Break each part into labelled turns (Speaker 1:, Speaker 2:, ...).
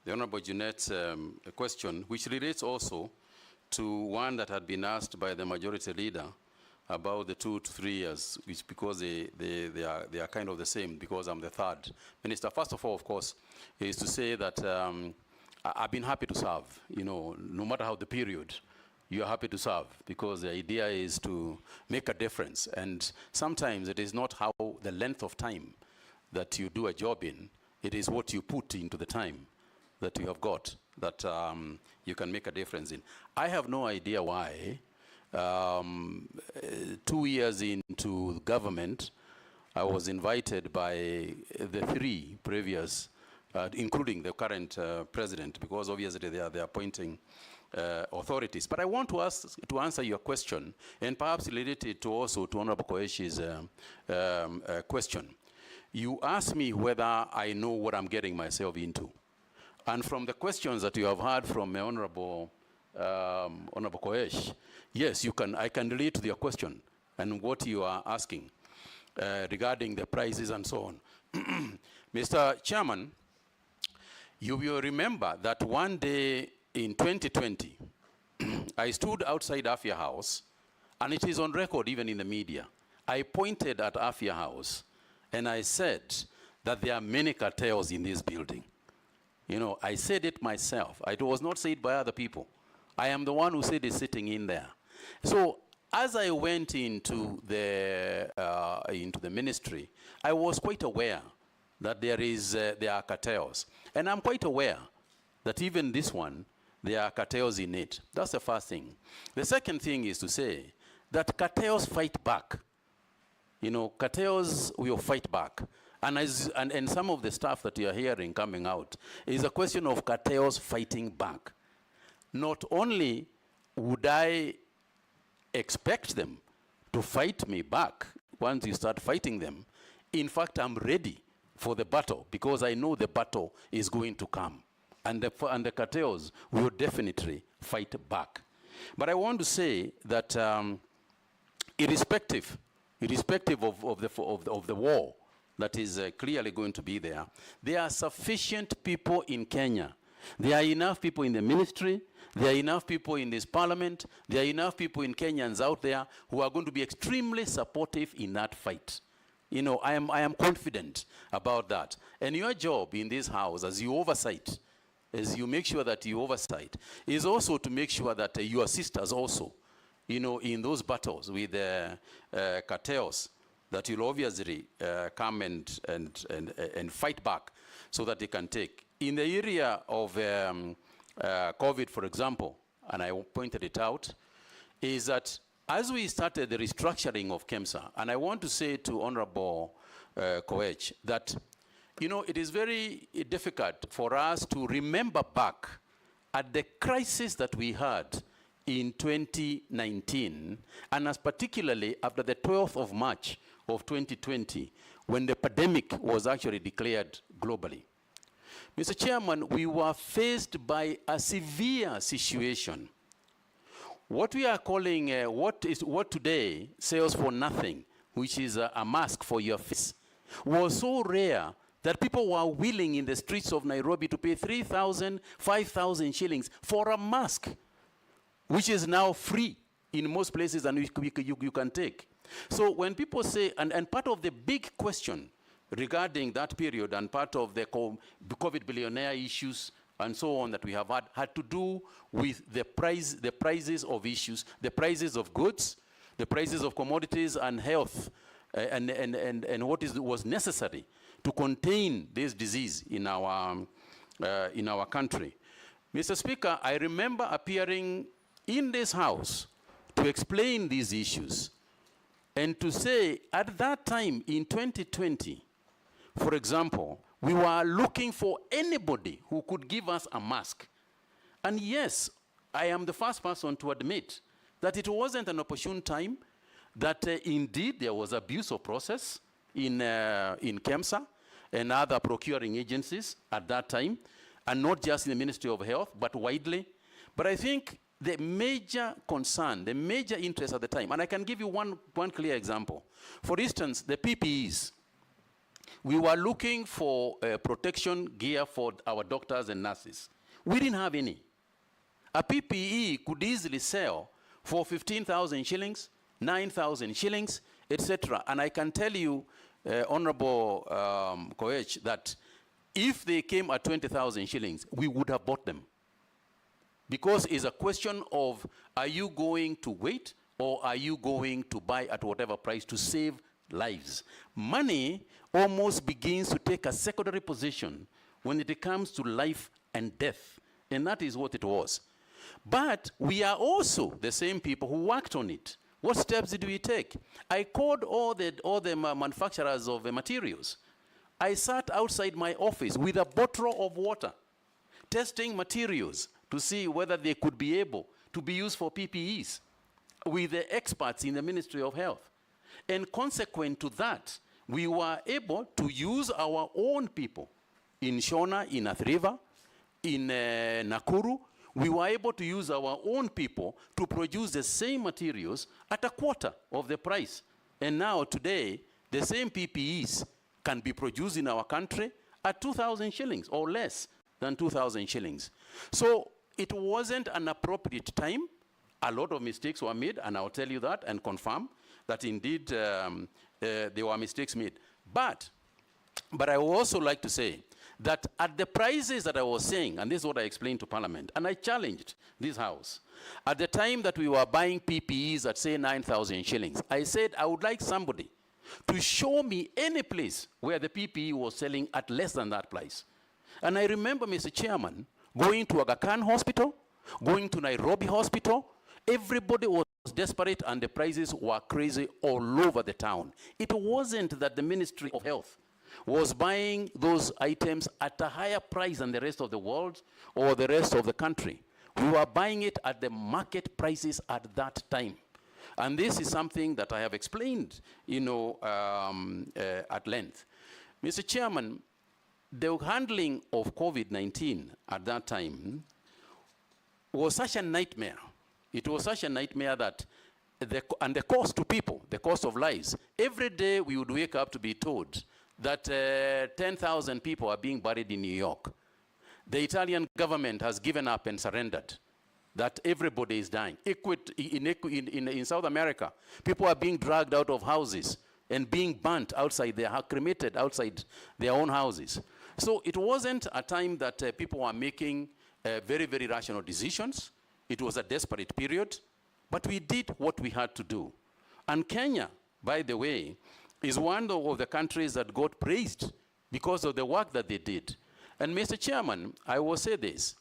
Speaker 1: the Honorable Jeanette's question, which relates also to one that had been asked by the majority leader about the 2 to 3 years, which because they are kind of the same, because I'm the third minister. First of all, of course, is to say that I've been happy to serve, no matter how the period, you're happy to serve, because the idea is to make a difference. And sometimes it is not how the length of time that you do a job in, it is what you put into the time that you have got that you can make a difference in. I have no idea why 2 years into government, I was invited by the 3 previous, including the current president, because obviously they are appointing authorities. But I want to answer your question, and perhaps related to also to Honorable Koeshi's question. You asked me whether I know what I'm getting myself into. And from the questions that you have heard from Honorable Koesh, yes, I can relate to your question and what you are asking regarding the prices and so on. Mr. Chairman, you will remember that one day in 2020, I stood outside Afia House, and it is on record even in the media. I pointed at Afia House, and I said that there are many cartels in this building. I said it myself. It was not said by other people. I am the one who said it sitting in there. So as I went into the ministry, I was quite aware that there are cartels. And I'm quite aware that even this one, there are cartels in it. That's the first thing. The second thing is to say that cartels fight back. Cartels will fight back. And some of the stuff that you are hearing coming out is a question of cartels fighting back. Not only would I expect them to fight me back once you start fighting them, in fact, I'm ready for the battle, because I know the battle is going to come. And the cartels will definitely fight back. But I want to say that irrespective of the war that is clearly going to be there, there are sufficient people in Kenya. There are enough people in the ministry, there are enough people in this parliament, there are enough people in Kenyans out there who are going to be extremely supportive in that fight. I am confident about that. And your job in this house, as you make sure that you oversight, is also to make sure that you assist us also, in those battles with the cartels, that you'll obviously come and fight back so that they can take. In the area of COVID, for example, and I pointed it out, is that as we started the restructuring of Kemsa, and I want to say to Honorable Koech that, it is very difficult for us to remember back at the crisis that we had in 2019, and as particularly after the 12th of March of 2020, when the pandemic was actually declared globally. Mr. Chairman, we were faced by a severe situation. What we are calling, what today sells for nothing, which is a mask for your face, was so rare that people were willing in the streets of Nairobi to pay 3,000, 5,000 shillings for a mask, which is now free in most places and you can take. So when people say, and part of the big question regarding that period and part of the COVID billionaire issues and so on that we have had to do with the prices of issues, the prices of goods, the prices of commodities and health, and what was necessary to contain this disease in our country. Mr. Speaker, I remember appearing in this house to explain these issues and to say at that time in 2020, for example, we were looking for anybody who could give us a mask. And yes, I am the first person to admit that it wasn't an opportune time, that indeed there was abuse of process in Kemsa and other procuring agencies at that time, and not just in the Ministry of Health, but widely. But I think the major concern, the major interest at the time, and I can give you one clear example. For instance, the PPEs. We were looking for protection gear for our doctors and nurses. We didn't have any. A PPE could easily sell for 15,000 shillings, 9,000 shillings, etc. And I can tell you, Honorable Koech, that if they came at 20,000 shillings, we would have bought them. Because it's a question of, are you going to wait or are you going to buy at whatever price to save lives? Money almost begins to take a secondary position when it comes to life and death. And that is what it was. But we are also the same people who worked on it. What steps did we take? I called all the manufacturers of materials. I sat outside my office with a bottle of water, testing materials to see whether they could be able to be used for PPEs with the experts in the Ministry of Health. And consequent to that, we were able to use our own people in Shona, in Athi River, in Nakuru. We were able to use our own people to produce the same materials at a quarter of the price. And now today, the same PPEs can be produced in our country at 2,000 shillings or less than 2,000 shillings. So it wasn't an appropriate time. A lot of mistakes were made, and I'll tell you that and confirm that indeed there were mistakes made. But I would also like to say that at the prices that I was saying, and this is what I explained to Parliament, and I challenged this House, at the time that we were buying PPEs at, say, 9,000 shillings, I said I would like somebody to show me any place where the PPE was selling at less than that price. And I remember, Mr. Chairman, going to Aga Khan Hospital, going to Nairobi Hospital. Everybody was desperate and the prices were crazy all over the town. It wasn't that the Ministry of Health was buying those items at a higher price than the rest of the world or the rest of the country. We were buying it at the market prices at that time. And this is something that I have explained, you know, at length. Mr. Chairman, the handling of COVID-19 at that time was such a nightmare. It was such a nightmare that, and the cost to people, the cost of lives, every day we would wake up to be told that 10,000 people are being buried in New York. The Italian government has given up and surrendered, that everybody is dying. In South America, people are being dragged out of houses and being burnt outside, they are cremated outside their own houses. So it wasn't a time that people were making very, very rational decisions. It was a desperate period, but we did what we had to do. And Kenya, by the way, is one of the countries that got praised because of the work that they did. And Mr. Chairman, I will say this.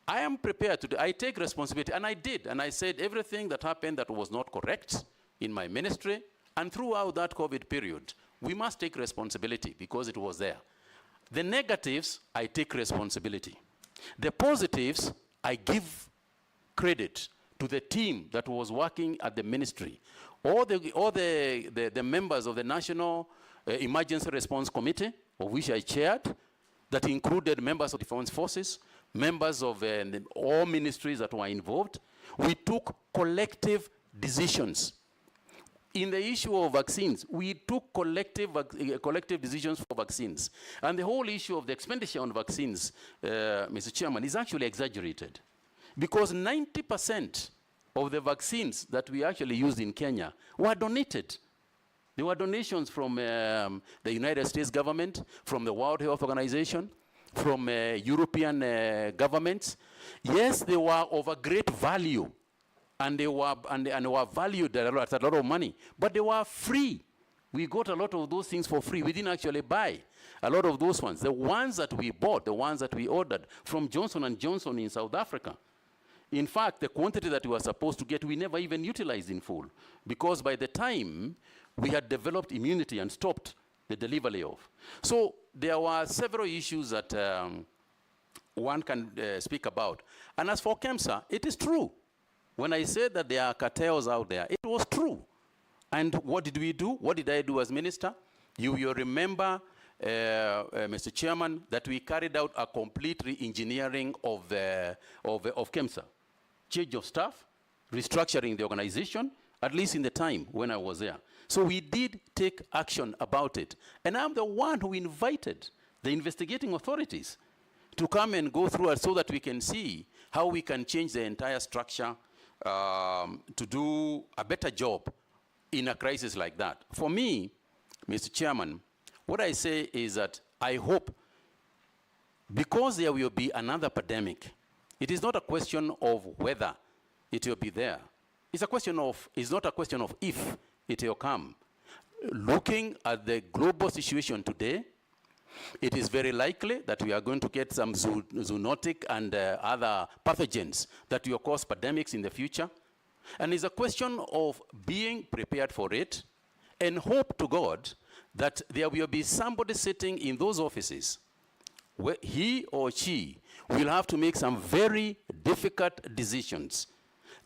Speaker 1: I am prepared to do, I take responsibility, and I did, and I said everything that happened that was not correct in my ministry, and throughout that COVID period, we must take responsibility because it was there. The negatives, I take responsibility. The positives, I give credit to the team that was working at the ministry. All the members of the National Emergency Response Committee, of which I chaired, that included members of the Defense Forces, members of all ministries that were involved. We took collective decisions. In the issue of vaccines, we took collective decisions for vaccines. And the whole issue of the expenditure on vaccines, Mr. Chairman, is actually exaggerated. Because 90% of the vaccines that we actually used in Kenya were donated. There were donations from the United States government, from the World Health Organization, from European governments. Yes, they were of a great value, and they were valued at a lot of money, but they were free. We got a lot of those things for free. We didn't actually buy a lot of those ones. The ones that we bought, the ones that we ordered from Johnson & Johnson in South Africa. In fact, the quantity that we were supposed to get, we never even utilized in full, because by the time we had developed immunity and stopped the delivery of. So there were several issues that one can speak about. And as for Kemsa, it is true. When I said that there are cartels out there, it was true. And what did we do? What did I do as minister? You remember, Mr. Chairman, that we carried out a complete re-engineering of Kemsa. Change of staff, restructuring the organization, at least in the time when I was there. So we did take action about it. And I'm the one who invited the investigating authorities to come and go through it so that we can see how we can change the entire structure to do a better job in a crisis like that. For me, Mr. Chairman, what I say is that I hope, because there will be another pandemic, it is not a question of whether it will be there. It's not a question of if it will come. Looking at the global situation today, it is very likely that we are going to get some zoonotic and other pathogens that will cause pandemics in the future. And it's a question of being prepared for it and hope to God that there will be somebody sitting in those offices where he or she will have to make some very difficult decisions,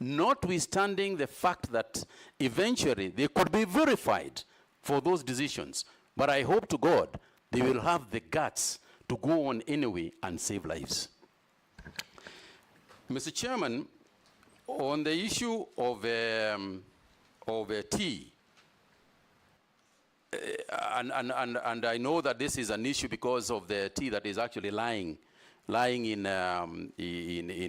Speaker 1: notwithstanding the fact that eventually they could be verified for those decisions. But I hope to God they will have the guts to go on anyway and save lives. Mr. Chairman, on the issue of tea, and I know that this is an issue because of the tea that is actually lying in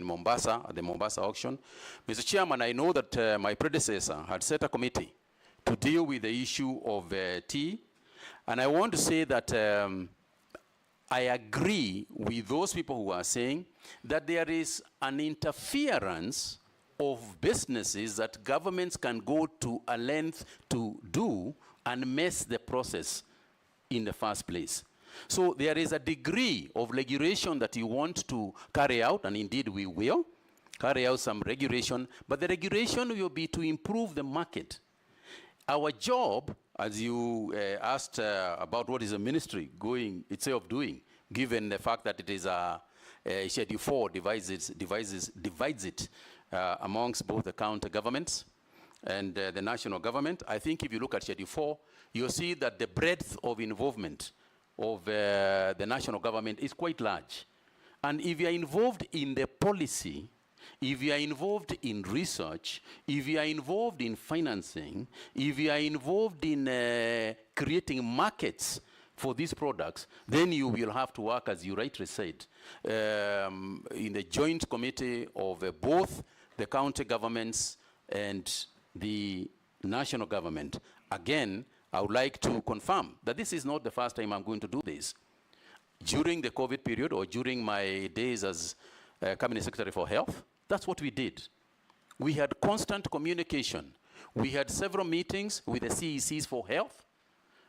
Speaker 1: Mombasa, at the Mombasa auction. Mr. Chairman, I know that my predecessor had set a committee to deal with the issue of tea. And I want to say that I agree with those people who are saying that there is an interference of businesses that governments can go to a length to do and mess the process in the first place. So there is a degree of regulation that you want to carry out, and indeed we will carry out some regulation, but the regulation will be to improve the market. Our job, as you asked about what is the ministry going itself doing, given the fact that it is Schedule 4 divides it amongst both the county governments and the national government. I think if you look at Schedule 4, you'll see that the breadth of involvement of the national government is quite large. And if you are involved in the policy, if you are involved in research, if you are involved in financing, if you are involved in creating markets for these products, then you will have to work, as you rightly said, in the joint committee of both the county governments and the national government. Again, I would like to confirm that this is not the first time I'm going to do this. During the COVID period, or during my days as Cabinet Secretary for Health, that's what we did. We had constant communication. We had several meetings with the CECs for health.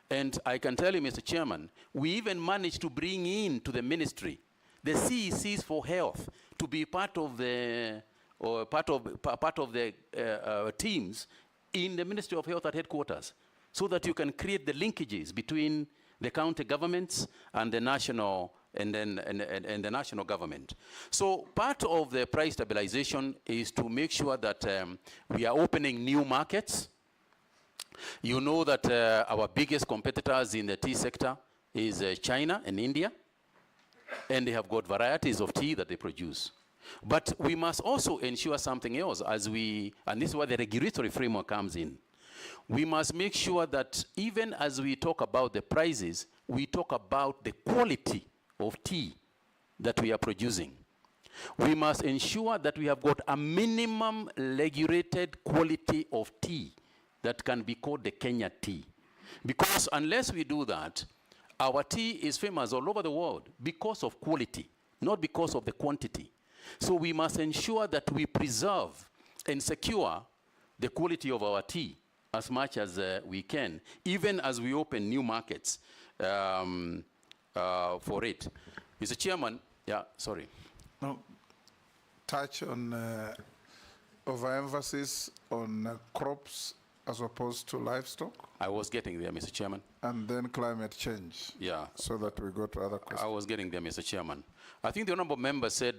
Speaker 1: And I can tell you, Mr. Chairman, we even managed to bring in to the ministry the CECs for health to be part of the teams in the Ministry of Health at headquarters, so that you can create the linkages between the county governments and the national and the national government. So part of the price stabilization is to make sure that we are opening new markets. You know that our biggest competitors in the tea sector is China and India, and they have got varieties of tea that they produce. But we must also ensure something else, and this is where the regulatory framework comes in. We must make sure that even as we talk about the prices, we talk about the quality of tea that we are producing. We must ensure that we have got a minimum regulated quality of tea that can be called the Kenya tea. Because unless we do that, our tea is famous all over the world because of quality, not because of the quantity. So we must ensure that we preserve and secure the quality of our tea as much as we can, even as we open new markets for it. Mr. Chairman, yeah, sorry.
Speaker 2: No, touch on overemphasis on crops as opposed to livestock.
Speaker 1: I was getting there, Mr. Chairman.
Speaker 2: And then climate change.
Speaker 1: Yeah.
Speaker 2: So that we go to other questions.
Speaker 1: I was getting there, Mr. Chairman. I think the honorable member said